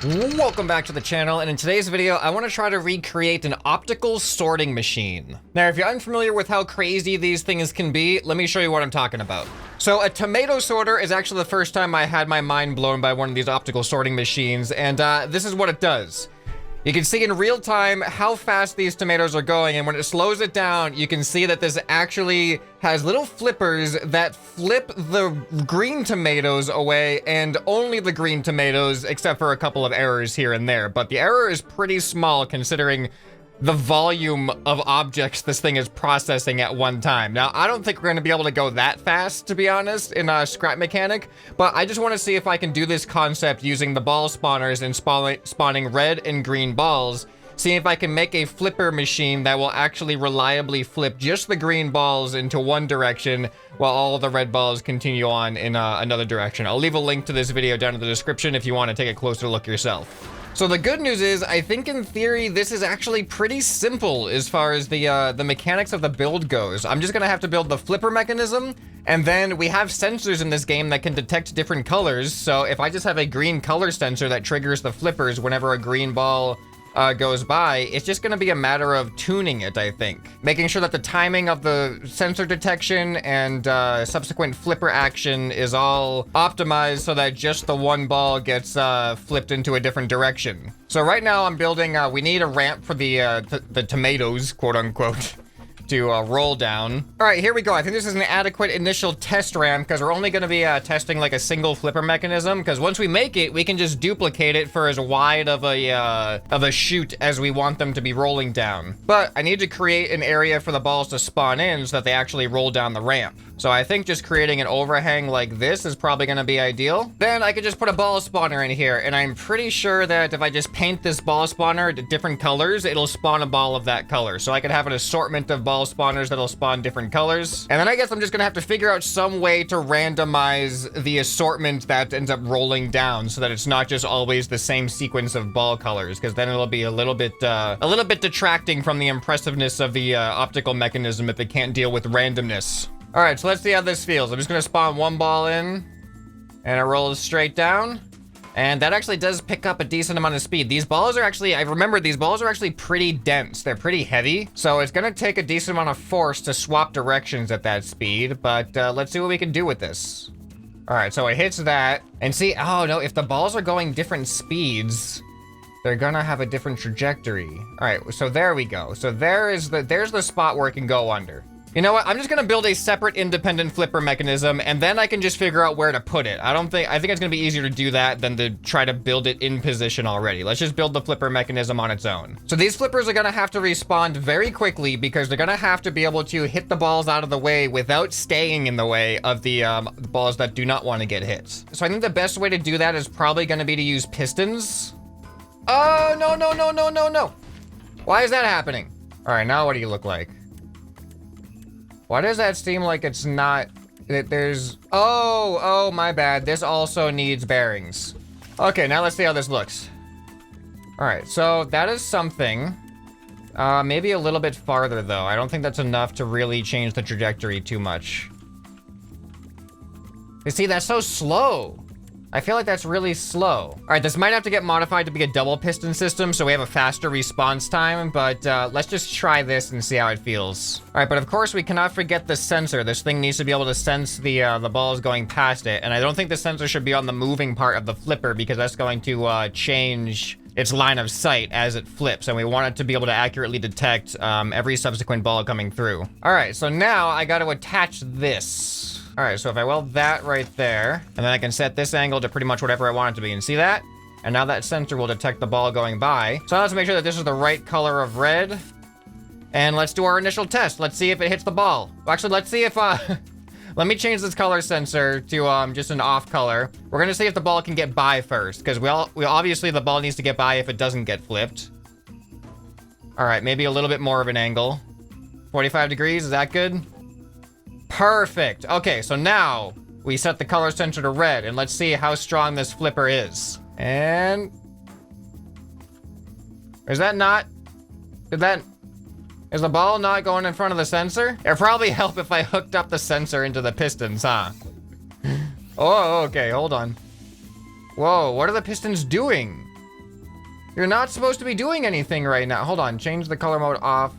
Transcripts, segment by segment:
Welcome back to the channel, and in today's video, I want to try to recreate an optical sorting machine. Now, if you're unfamiliar with how crazy these things can be, let me show you what I'm talking about. So a tomato sorter is actually the first time I had my mind blown by one of these optical sorting machines, and this is what it does. You can see in real time how fast these tomatoes are going, and when it slows it down, you can see that this actually has little flippers that flip the green tomatoes away, and only the green tomatoes, except for a couple of errors here and there. But the error is pretty small considering the volume of objects this thing is processing at one time. Now, I don't think we're gonna be able to go that fast, to be honest, in Scrap Mechanic, but I just wanna see if I can do this concept using the ball spawners and spawning red and green balls, seeing if I can make a flipper machine that will actually reliably flip just the green balls into one direction while all the red balls continue on in another direction. I'll leave a link to this video down in the description if you wanna take a closer look yourself. So the good news is, I think in theory, this is actually pretty simple as far as the mechanics of the build goes. I'm just gonna have to build the flipper mechanism, and then we have sensors in this game that can detect different colors. So if I just have a green color sensor that triggers the flippers whenever a green ball goes by, it's just gonna be a matter of tuning it, I think. Making sure that the timing of the sensor detection and subsequent flipper action is all optimized so that just the one ball gets flipped into a different direction. So right now I'm building, we need a ramp for the tomatoes, quote unquote, to roll down. All right, here we go. I think this is an adequate initial test ramp because we're only going to be testing like a single flipper mechanism, because once we make it, we can just duplicate it for as wide of a chute as we want them to be rolling down. But I need to create an area for the balls to spawn in so that they actually roll down the ramp. So I think just creating an overhang like this is probably going to be ideal. Then I could just put a ball spawner in here, and I'm pretty sure that if I just paint this ball spawner to different colors, it'll spawn a ball of that color. So I could have an assortment of ball spawners that'll spawn different colors. And then I guess I'm just going to have to figure out some way to randomize the assortment that ends up rolling down so that it's not just always the same sequence of ball colors, because then it'll be a little bit detracting from the impressiveness of the optical mechanism if it can't deal with randomness. All right, so let's see how this feels. I'm just gonna spawn one ball in, and it rolls straight down. And that actually does pick up a decent amount of speed. These balls are actually, I remember these balls are actually pretty dense. They're pretty heavy. So it's gonna take a decent amount of force to swap directions at that speed, but let's see what we can do with this. All right, so it hits that, and see, oh no, if the balls are going different speeds, they're gonna have a different trajectory. All right, so there we go. So there's the spot where it can go under. You know what? I'm just gonna build a separate independent flipper mechanism, and then I can just figure out where to put it. I think it's gonna be easier to do that than to try to build it in position already. Let's just build the flipper mechanism on its own. So these flippers are gonna have to respond very quickly because they're gonna have to be able to hit the balls out of the way without staying in the way of the balls that do not want to get hit. So I think the best way to do that is probably gonna be to use pistons. Oh, no, no, no, no, no, no. Why is that happening? All right, now what do you look like? Why does that seem like it's not, that there's, oh, my bad. This also needs bearings. Okay, now let's see how this looks. All right, so that is something. Maybe a little bit farther though. I don't think that's enough to really change the trajectory too much. You see, that's so slow. I feel like that's really slow. All right, this might have to get modified to be a double piston system so we have a faster response time, but let's just try this and see how it feels. All right, but of course we cannot forget the sensor. This thing needs to be able to sense the balls going past it, and I don't think the sensor should be on the moving part of the flipper because that's going to change its line of sight as it flips, and we want it to be able to accurately detect every subsequent ball coming through. All right, so now I got to attach this. All right, so if I weld that right there, and then I can set this angle to pretty much whatever I want it to be, and see that? And now that sensor will detect the ball going by. So now let's make sure that this is the right color of red. And let's do our initial test. Let's see if it hits the ball. Well, actually, let's see if, let me change this color sensor to just an off color. We're gonna see if the ball can get by first, because we obviously the ball needs to get by if it doesn't get flipped. All right, maybe a little bit more of an angle. 45 degrees, is that good? Perfect. Okay, so now we set the color sensor to red, and let's see how strong this flipper is. And is that not? Is the ball not going in front of the sensor? It'd probably help if I hooked up the sensor into the pistons, huh? Oh, okay, hold on. Whoa, what are the pistons doing? You're not supposed to be doing anything right now. Hold on, change the color mode off.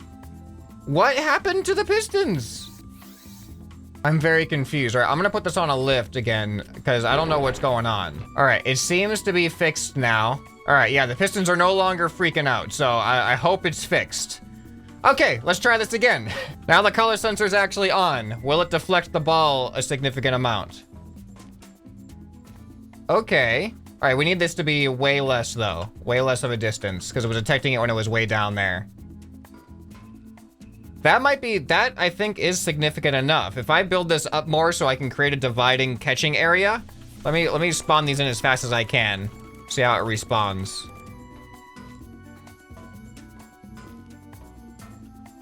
What happened to the pistons? I'm very confused. All right, I'm gonna put this on a lift again because I don't know what's going on. All right, it seems to be fixed now. All right, yeah, the pistons are no longer freaking out, so I hope it's fixed. Okay, let's try this again. Now the color sensor's actually on. Will it deflect the ball a significant amount? Okay. All right, we need this to be way less though. Way less of a distance because it was detecting it when it was way down there. That might be, that I think is significant enough. If I build this up more so I can create a dividing catching area. Let me spawn these in as fast as I can. See how it respawns.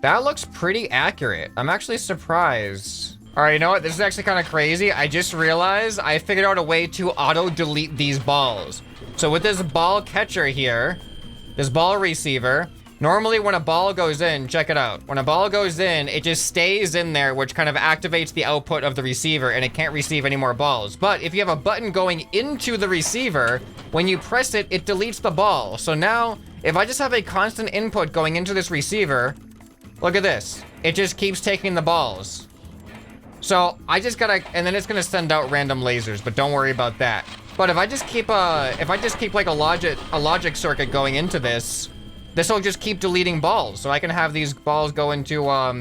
That looks pretty accurate. I'm actually surprised. All right, you know what? This is actually kind of crazy. I just realized I figured out a way to auto-delete these balls. So with this ball catcher here, this ball receiver, normally when a ball goes in, check it out. When a ball goes in, it just stays in there, which kind of activates the output of the receiver and it can't receive any more balls. But if you have a button going into the receiver, when you press it, it deletes the ball. So now, if I just have a constant input going into this receiver, look at this. It just keeps taking the balls. So I just gotta, and then it's gonna send out random lasers, but don't worry about that. But if I just keep like a logic circuit going into this, this will just keep deleting balls. So I can have these balls go into a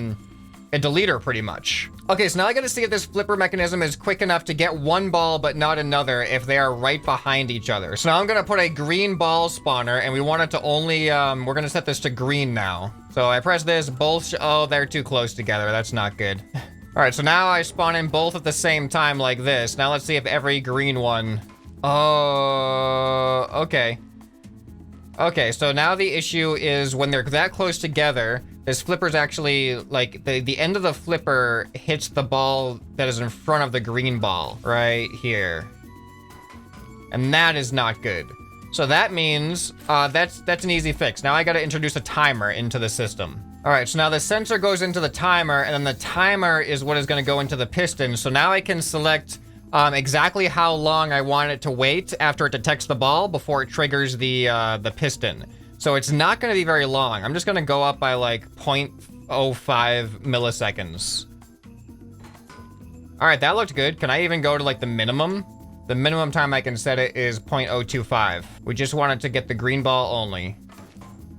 deleter pretty much. Okay, so now I gotta see if this flipper mechanism is quick enough to get one ball but not another if they are right behind each other. So now I'm gonna put a green ball spawner and we want it to only, we're gonna set this to green now. So I press this, both, oh, they're too close together. That's not good. All right, so now I spawn in both at the same time like this. Now let's see if every green one, oh, okay. Okay, so now the issue is when they're that close together, this flipper's actually, like, the end of the flipper hits the ball that is in front of the green ball, right here. And that is not good. So that means, that's an easy fix. Now I gotta introduce a timer into the system. All right, so now the sensor goes into the timer, and then the timer is what is gonna go into the piston. So now I can select exactly how long I want it to wait after it detects the ball before it triggers the piston. So it's not gonna be very long. I'm just gonna go up by like 0.05 milliseconds. All right, that looked good. Can I even go to like the minimum? The minimum time I can set it is 0.025. We just wanted to get the green ball only.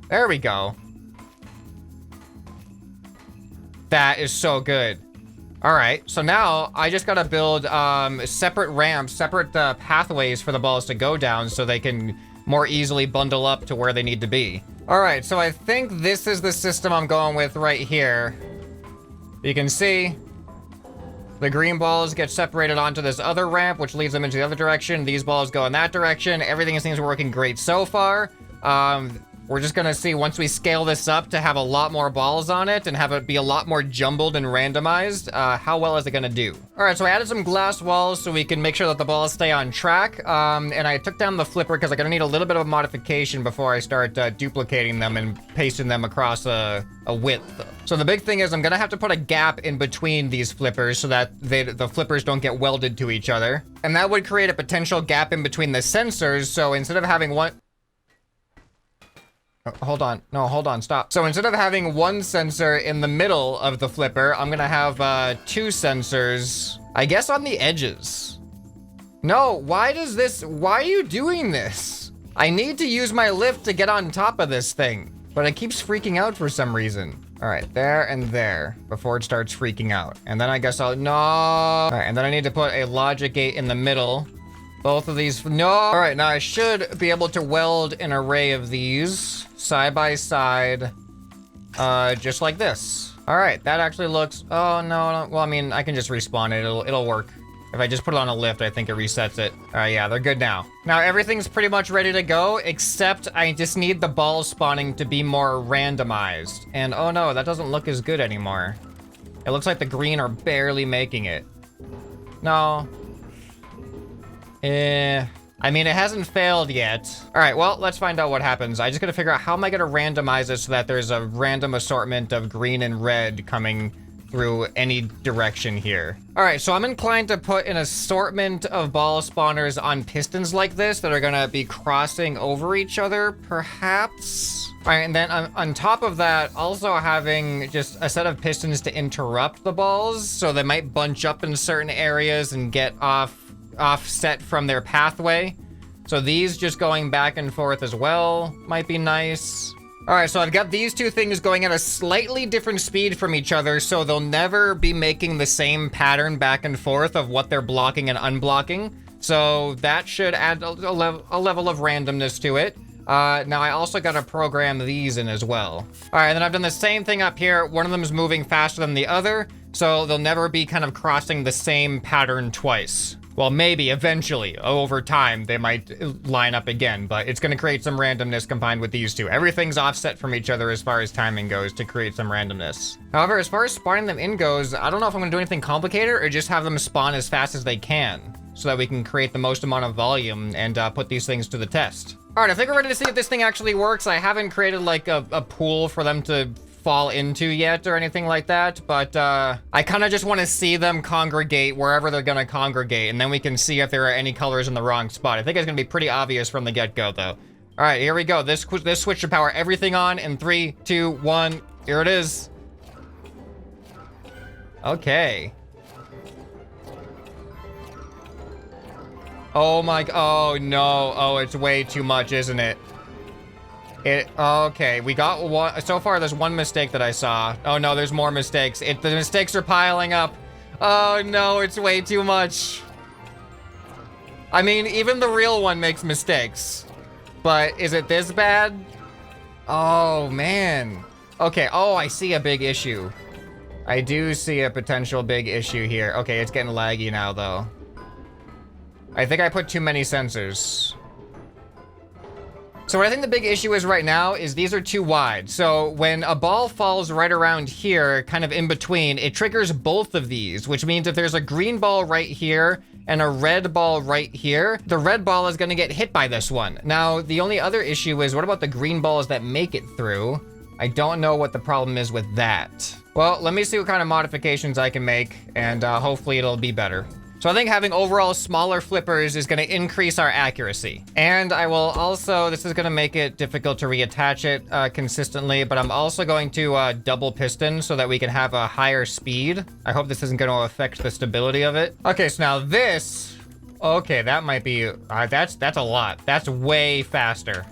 There we go. That is so good. All right, so now I just gotta build separate ramps, separate pathways for the balls to go down so they can more easily bundle up to where they need to be. All right, so I think this is the system I'm going with right here. You can see the green balls get separated onto this other ramp, which leads them into the other direction. These balls go in that direction. Everything seems working great so far. We're just gonna see once we scale this up to have a lot more balls on it and have it be a lot more jumbled and randomized, how well is it gonna do? All right, so I added some glass walls so we can make sure that the balls stay on track. And I took down the flipper because I'm gonna need a little bit of a modification before I start duplicating them and pasting them across a width. So the big thing is I'm gonna have to put a gap in between these flippers so that the flippers don't get welded to each other. And that would create a potential gap in between the sensors. So instead of having one, hold on. No, hold on. Stop. So instead of having one sensor in the middle of the flipper, I'm gonna have two sensors, I guess, on the edges. No, why are you doing this? I need to use my lift to get on top of this thing, but it keeps freaking out for some reason. All right, there and there before it starts freaking out. And then I guess no. All right, and then I need to put a logic gate in the middle. Both of these, no. All right, now I should be able to weld an array of these side by side, just like this. All right, that actually looks, oh no, well, I mean, I can just respawn it, it'll work. If I just put it on a lift, I think it resets it. All right, yeah, they're good now. Now everything's pretty much ready to go, except I just need the ball spawning to be more randomized. And oh no, that doesn't look as good anymore. It looks like the green are barely making it. No. I mean, it hasn't failed yet. All right, well, let's find out what happens. I just gotta figure out how am I gonna randomize it so that there's a random assortment of green and red coming through any direction here. All right, so I'm inclined to put an assortment of ball spawners on pistons like this that are gonna be crossing over each other, perhaps. All right, and then on top of that, also having just a set of pistons to interrupt the balls, so they might bunch up in certain areas and get offset from their pathway. So these just going back and forth as well might be nice. All right, so I've got these two things going at a slightly different speed from each other, so they'll never be making the same pattern back and forth of what they're blocking and unblocking. So that should add a level of randomness to it. Now I also got to program these in as well. All right, and then I've done the same thing up here. One of them is moving faster than the other, so they'll never be kind of crossing the same pattern twice. Well, maybe eventually, over time, they might line up again, but it's going to create some randomness combined with these two. Everything's offset from each other as far as timing goes to create some randomness. However, as far as spawning them in goes, I don't know if I'm going to do anything complicated or just have them spawn as fast as they can so that we can create the most amount of volume and put these things to the test. All right, I think we're ready to see if this thing actually works. I haven't created like a pool for them to fall into yet or anything like that, but I kind of just want to see them congregate wherever they're gonna congregate, and then we can see if there are any colors in the wrong spot. I think it's gonna be pretty obvious from the get-go though. All right, here we go. This switch should power everything on in 3, 2, 1. Here it is. Okay. Oh my, oh no. Oh, it's way too much, isn't it? Okay, we got one. So far, there's one mistake that I saw. Oh no, there's more mistakes. The mistakes are piling up. Oh no, it's way too much. I mean, even the real one makes mistakes. But is it this bad? Oh man. Okay, oh, I see a big issue. I do see a potential big issue here. Okay, it's getting laggy now though. I think I put too many sensors. So what I think the big issue is right now is these are too wide. So when a ball falls right around here, kind of in between, it triggers both of these, which means if there's a green ball right here and a red ball right here, the red ball is gonna get hit by this one. Now, the only other issue is what about the green balls that make it through? I don't know what the problem is with that. Well, let me see what kind of modifications I can make, and hopefully it'll be better. So I think having overall smaller flippers is gonna increase our accuracy. And I will also, this is gonna make it difficult to reattach it consistently, but I'm also going to double piston so that we can have a higher speed. I hope this isn't gonna affect the stability of it. Okay, so now this, okay, that might be, that's a lot. That's way faster.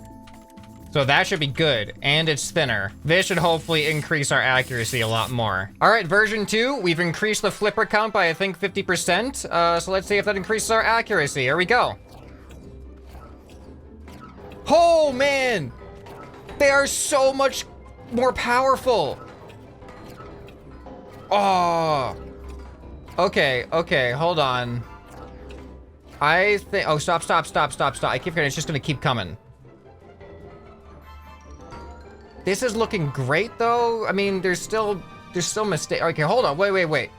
So that should be good, and it's thinner. This should hopefully increase our accuracy a lot more. All right, version 2, we've increased the flipper count by, I think, 50%. So let's see if that increases our accuracy. Here we go. Oh, man! They are so much more powerful. Oh. Okay, hold on. I think, oh, stop. I keep forgetting, it's just gonna keep coming. This is looking great though. I mean, there's still mistakes. Okay, hold on, wait.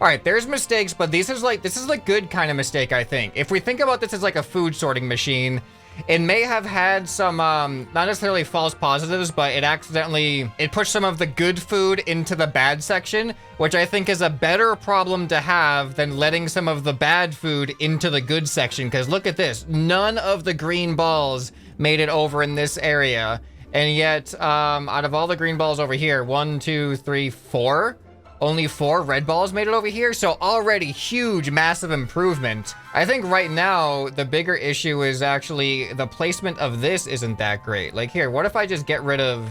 All right, there's mistakes, but this is like good kind of mistake, I think. If we think about this as like a food sorting machine, it may have had some, not necessarily false positives, but it pushed some of the good food into the bad section, which I think is a better problem to have than letting some of the bad food into the good section. Because look at this, none of the green balls made it over in this area. And yet, out of all the green balls over here, 1, 2, 3, 4, only 4 red balls made it over here. So already huge, massive improvement. I think right now, the bigger issue is actually the placement of this isn't that great. Like here, what if I just get rid of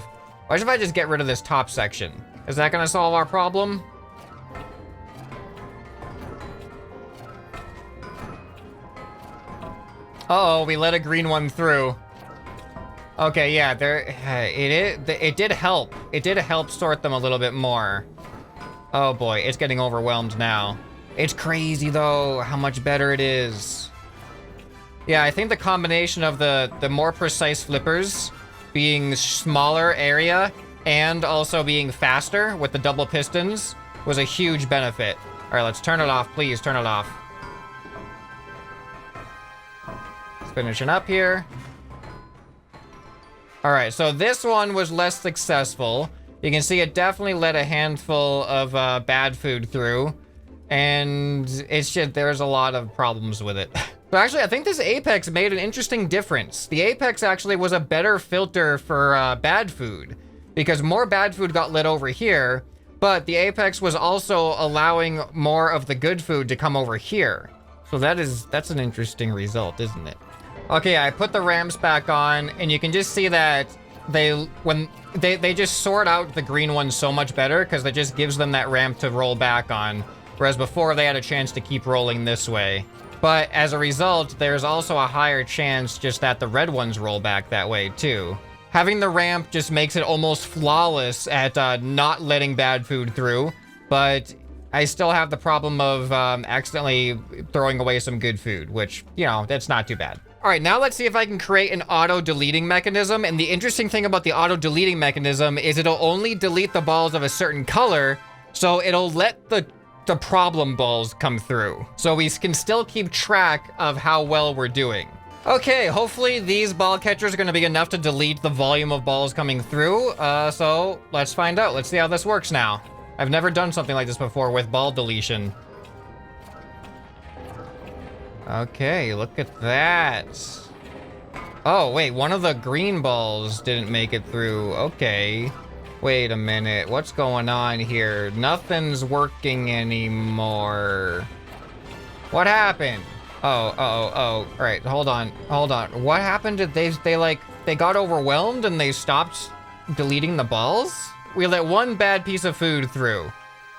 this top section? Is that gonna solve our problem? Uh-oh, we let a green one through. Okay, yeah, it did help. It did help sort them a little bit more. Oh boy, it's getting overwhelmed now. It's crazy though, how much better it is. Yeah, I think the combination of the more precise flippers being smaller area and also being faster with the double pistons was a huge benefit. All right, let's turn it off, please turn it off. It's finishing up here. All right, so this one was less successful. You can see it definitely let a handful of bad food through, and it's just, there's a lot of problems with it. But actually, I think this apex made an interesting difference. The apex actually was a better filter for bad food, because more bad food got lit over here, but the apex was also allowing more of the good food to come over here. So that's an interesting result, isn't it? Okay, I put the ramps back on, and you can just see that they just sort out the green ones so much better, because it just gives them that ramp to roll back on, whereas before they had a chance to keep rolling this way. But as a result, there's also a higher chance just that the red ones roll back that way too. Having the ramp just makes it almost flawless at not letting bad food through, but I still have the problem of accidentally throwing away some good food, which, you know, that's not too bad. All right, now let's see if I can create an auto-deleting mechanism. And the interesting thing about the auto-deleting mechanism is it'll only delete the balls of a certain color, so it'll let the problem balls come through. So we can still keep track of how well we're doing. Okay, hopefully these ball catchers are gonna be enough to delete the volume of balls coming through. So let's find out. Let's see how this works now. I've never done something like this before with ball deletion. Okay, look at that. Oh, wait, one of the green balls didn't make it through. Okay. Wait a minute, what's going on here? Nothing's working anymore. What happened? Oh. All right, hold on. What happened? Did they got overwhelmed and they stopped deleting the balls? We let one bad piece of food through.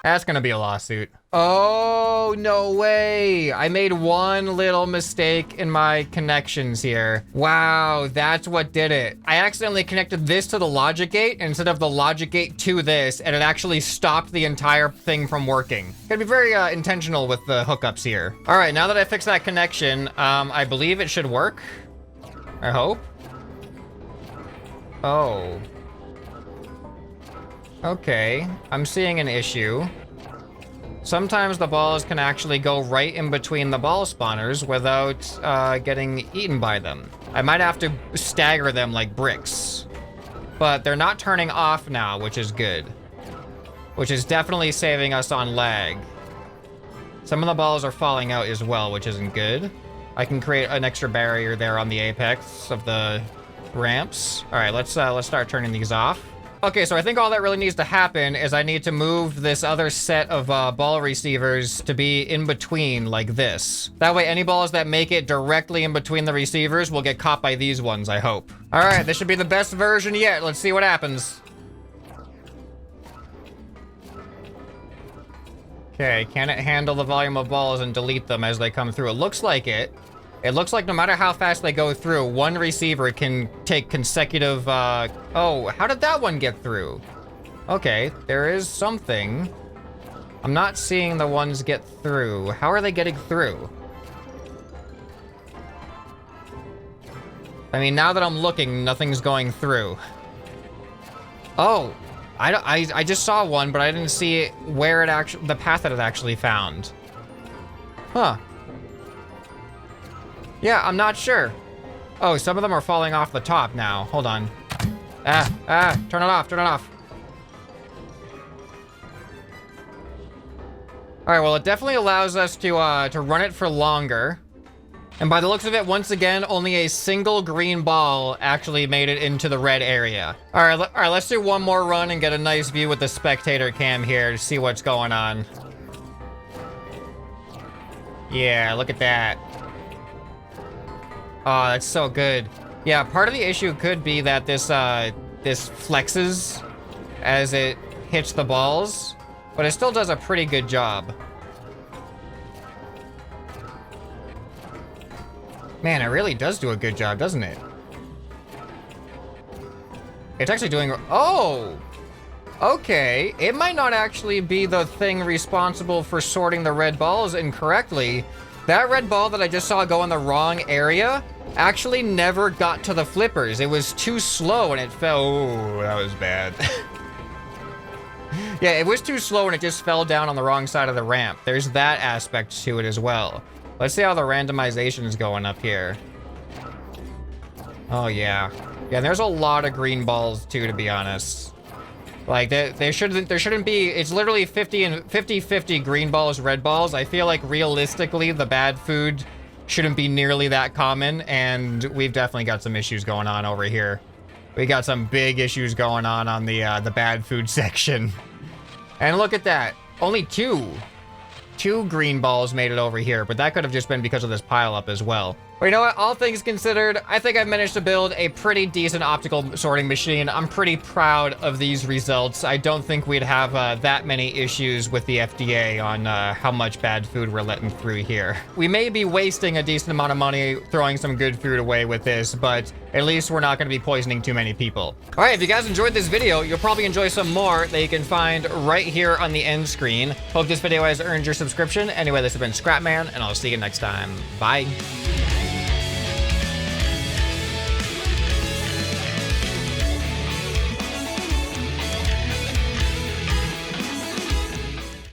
That's gonna be a lawsuit. Oh, no way. I made one little mistake in my connections here. Wow, that's what did it. I accidentally connected this to the logic gate instead of the logic gate to this, and it actually stopped the entire thing from working. Gotta be very intentional with the hookups here. All right, now that I fixed that connection, I believe it should work. I hope. Oh. Okay, I'm seeing an issue. Sometimes the balls can actually go right in between the ball spawners without getting eaten by them. I might have to stagger them like bricks. But they're not turning off now, which is good. Which is definitely saving us on lag. Some of the balls are falling out as well, which isn't good. I can create an extra barrier there on the apex of the ramps. All right, let's start turning these off. Okay, so I think all that really needs to happen is I need to move this other set of ball receivers to be in between like this. That way any balls that make it directly in between the receivers will get caught by these ones, I hope. All right, this should be the best version yet. Let's see what happens. Okay, can it handle the volume of balls and delete them as they come through? It looks like it. It looks like no matter how fast they go through, one receiver can take consecutive, oh, how did that one get through? Okay, there is something. I'm not seeing the ones get through. How are they getting through? I mean, now that I'm looking, nothing's going through. Oh, I just saw one, but I didn't see where it actually, the path that it actually found. Huh. Yeah, I'm not sure. Oh, some of them are falling off the top now. Hold on. Turn it off, turn it off. All right, well, it definitely allows us to run it for longer. And by the looks of it, once again, only a single green ball actually made it into the red area. All right, let's do one more run and get a nice view with the spectator cam here to see what's going on. Yeah, look at that. Oh, that's so good. Yeah, part of the issue could be that this flexes as it hits the balls, but it still does a pretty good job. Man, it really does do a good job, doesn't it? It's actually doing... Oh! Okay, it might not actually be the thing responsible for sorting the red balls incorrectly. That red ball that I just saw go in the wrong area actually never got to the flippers. It was too slow and it fell. Oh, that was bad. Yeah, it was too slow and it just fell down on the wrong side of the ramp. There's that aspect to it as well. Let's see how the randomization is going up here. Oh, yeah. Yeah, there's a lot of green balls too, to be honest. Like, there shouldn't be, it's literally 50-50 green balls, red balls. I feel like realistically, the bad food shouldn't be nearly that common, and we've definitely got some issues going on over here. We got some big issues going on the bad food section. And look at that, only two green balls made it over here, but that could have just been because of this pile up as well. But you know what, all things considered, I think I've managed to build a pretty decent optical sorting machine. I'm pretty proud of these results. I don't think we'd have that many issues with the FDA on how much bad food we're letting through here. We may be wasting a decent amount of money throwing some good food away with this, but at least we're not going to be poisoning too many people. All right, if you guys enjoyed this video, you'll probably enjoy some more that you can find right here on the end screen. Hope this video has earned your subscription. Anyway, this has been ScrapMan, and I'll see you next time. Bye.